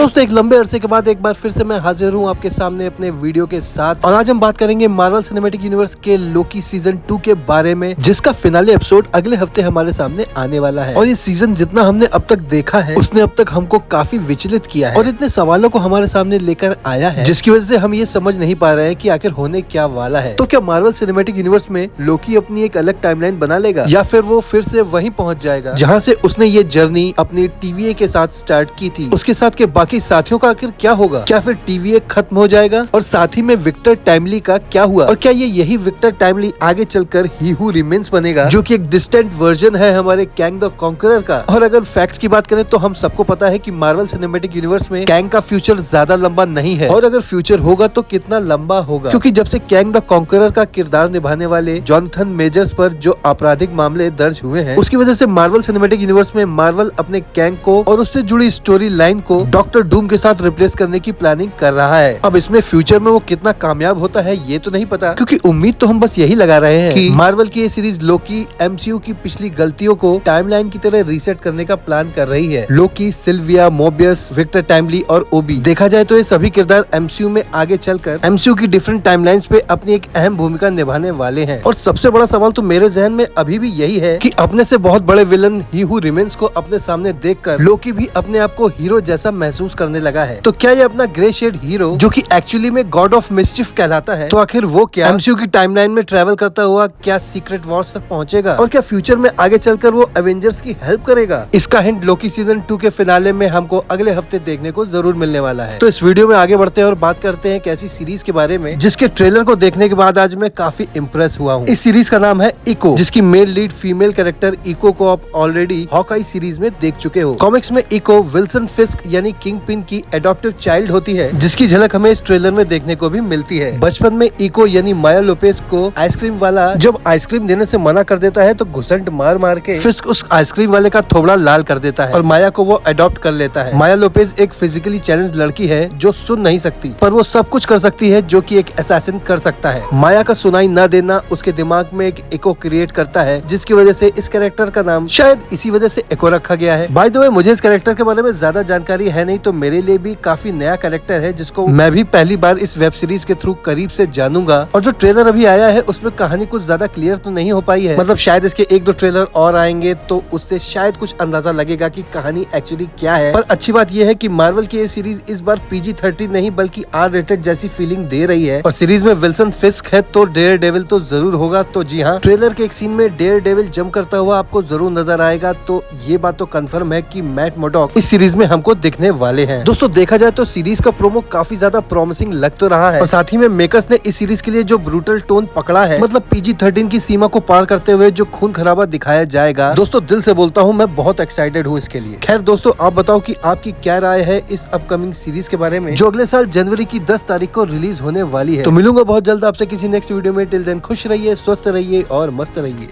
दोस्तों एक लंबे अरसे के बाद एक बार फिर से मैं हाजिर हूँ आपके सामने अपने वीडियो के साथ और आज हम बात करेंगे मार्वल सिनेमैटिक यूनिवर्स के लोकी सीजन 2 के बारे में, जिसका फिनाले एपिसोड अगले हफ्ते हमारे सामने आने वाला है। और ये सीजन जितना हमने अब तक देखा है उसने अब तक हमको काफी विचलित किया है और इतने सवालों को हमारे सामने लेकर आया है जिसकी वजह से हम ये समझ नहीं पा रहे हैं कि आखिर होने क्या वाला है। तो क्या मार्वल सिनेमैटिक यूनिवर्स में लोकी अपनी एक अलग टाइमलाइन बना लेगा या फिर वो फिर से वहीं पहुंच जाएगा जहां से उसने ये जर्नी अपनी TVA के साथ स्टार्ट की थी। उसके साथ के बाकी साथियों का आखिर क्या होगा? क्या फिर TVA खत्म हो जाएगा? और साथ ही में विक्टर टाइमली का क्या हुआ? और क्या ये यही विक्टर टाइमली आगे चलकर ही हू रिमेन्स बनेगा, जो कि एक डिस्टेंट वर्जन है हमारे कैंग द कॉन्करर का? और अगर फैक्ट्स की बात करें तो हम सबको पता है कि मार्वल सिनेमैटिक यूनिवर्स में कैंग का फ्यूचर ज्यादा लंबा नहीं है, और अगर फ्यूचर होगा तो कितना लंबा होगा, क्योंकि जब से कैंग द कॉन्करर का किरदार निभाने वाले जॉनथन मेजर्स पर जो आपराधिक मामले दर्ज हुए हैं उसकी वजह से मार्वल सिनेमैटिक यूनिवर्स में मार्वल अपने कैंग को और उससे जुड़ी स्टोरी लाइन को डॉक्टर डूम के साथ रिप्लेस करने की प्लानिंग कर रहा है। अब इसमें फ्यूचर में वो कितना कामयाब होता है ये तो नहीं पता, क्योंकि उम्मीद तो हम बस यही लगा रहे हैं कि मार्वल की ये सीरीज लोकी MCU की पिछली गलतियों को टाइमलाइन की तरह रीसेट करने का प्लान कर रही है। लोकी, सिल्विया, मोबियस, विक्टर टाइमली और ओबी, देखा जाए तो ये सभी किरदार MCU में आगे चलकर MCU की डिफरेंट टाइमलाइंस पे अपनी एक अहम भूमिका निभाने वाले हैं। और सबसे बड़ा सवाल तो मेरे जहन में अभी भी यही है कि अपने से बहुत बड़े विलन ही हू रिमेन्स को अपने सामने देखकर लोकी भी अपने आप को हीरो जैसा महसूस करने लगा है। तो क्या ये अपना ग्रे शेड हीरो, जो कि एक्चुअली में गॉड ऑफ मिस्चिफ कहलाता है, तो आखिर वो क्या MCU की टाइमलाइन में ट्रैवल करता हुआ क्या सीक्रेट वॉर्स तक पहुंचेगा? और क्या फ्यूचर में आगे चलकर वो एवेंजर्स की हेल्प करेगा? इसका हिंट लोकी सीजन 2 के फिनाले में हमको अगले हफ्ते देखने को जरूर मिलने वाला है। तो इस वीडियो में आगे बढ़ते हैं और बात करते हैं एक ऐसी सीरीज के बारे में जिसके ट्रेलर को देखने के बाद आज मैं काफी इम्प्रेस हुआ हूँ। इस सीरीज का नाम है इको, जिसकी main lead female character Echo को आप ऑलरेडी हॉकाई सीरीज में देख चुके हो। कॉमिक्स में इको विल्सन फिस्क यानी किंग पिन की एडॉप्टिव चाइल्ड होती है, जिसकी झलक हमें इस ट्रेलर में देखने को भी मिलती है। बचपन में इको यानी माया लोपेज को आइसक्रीम वाला जब आइसक्रीम देने से मना कर देता है तो घुसंट मार मार के फिस्क उस आइसक्रीम वाले का थोबड़ा लाल कर देता है और माया को वो अडॉप्ट कर लेता है। माया लोपेज एक फिजिकली चैलेंज लड़की है जो सुन नहीं सकती, पर वो सब कुछ कर सकती है जो कि एक असैसिन कर सकता है। माया का सुनाई न देना उसके दिमाग में एक इको क्रिएट करता है, जिसकी वजह से इस कैरेक्टर का नाम शायद इसी वजह से इको रखा गया है। बाय द वे, मुझे इस कैरेक्टर के बारे में ज्यादा जानकारी है नहीं, तो मेरे लिए भी काफी नया कैरेक्टर है जिसको मैं भी पहली बार इस वेब सीरीज के थ्रू करीब से जानूंगा। और जो ट्रेलर अभी आया है उसमें कहानी कुछ ज्यादा क्लियर तो नहीं हो पाई है, मतलब शायद इसके 1-2 ट्रेलर और आएंगे तो उससे शायद कुछ अंदाजा लगेगा कि कहानी एक्चुअली क्या है। पर अच्छी बात यह है कि मार्वल की ये सीरीज इस बार PG-13 नहीं बल्कि R-रेटेड जैसी फीलिंग दे रही है। और सीरीज में विल्सन फिस्क है तो डेयर डेविल तो जरूर होगा। तो जी हाँ, ट्रेलर के एक सीन में डेयर डेविल जंप करता हुआ आपको जरूर नजर आएगा, तो ये बात तो कंफर्म है कि मैट मोडॉक इस सीरीज में हमको दिखने वाले हैं। दोस्तों देखा जाए तो सीरीज का प्रोमो काफी ज्यादा प्रॉमिसिंग लग तो रहा है, और साथ ही में मेकर्स ने इस सीरीज के लिए जो ब्रूटल टोन पकड़ा है, मतलब PG-13 की सीमा को पार करते हुए जो खून खराबा दिखाया जाएगा, दोस्तों दिल से बोलता हूँ मैं बहुत एक्साइटेड हूँ इसके लिए। खैर दोस्तों, आप बताओ कि आपकी क्या राय है इस अपकमिंग सीरीज के बारे में, जो अगले साल जनवरी की 10 तारीख को रिलीज होने वाली है। तो मिलूंगा बहुत जल्द आपसे किसी नेक्स्ट वीडियो में। टिल देन खुश रहिए, स्वस्थ रहिए और मस्त रहिए।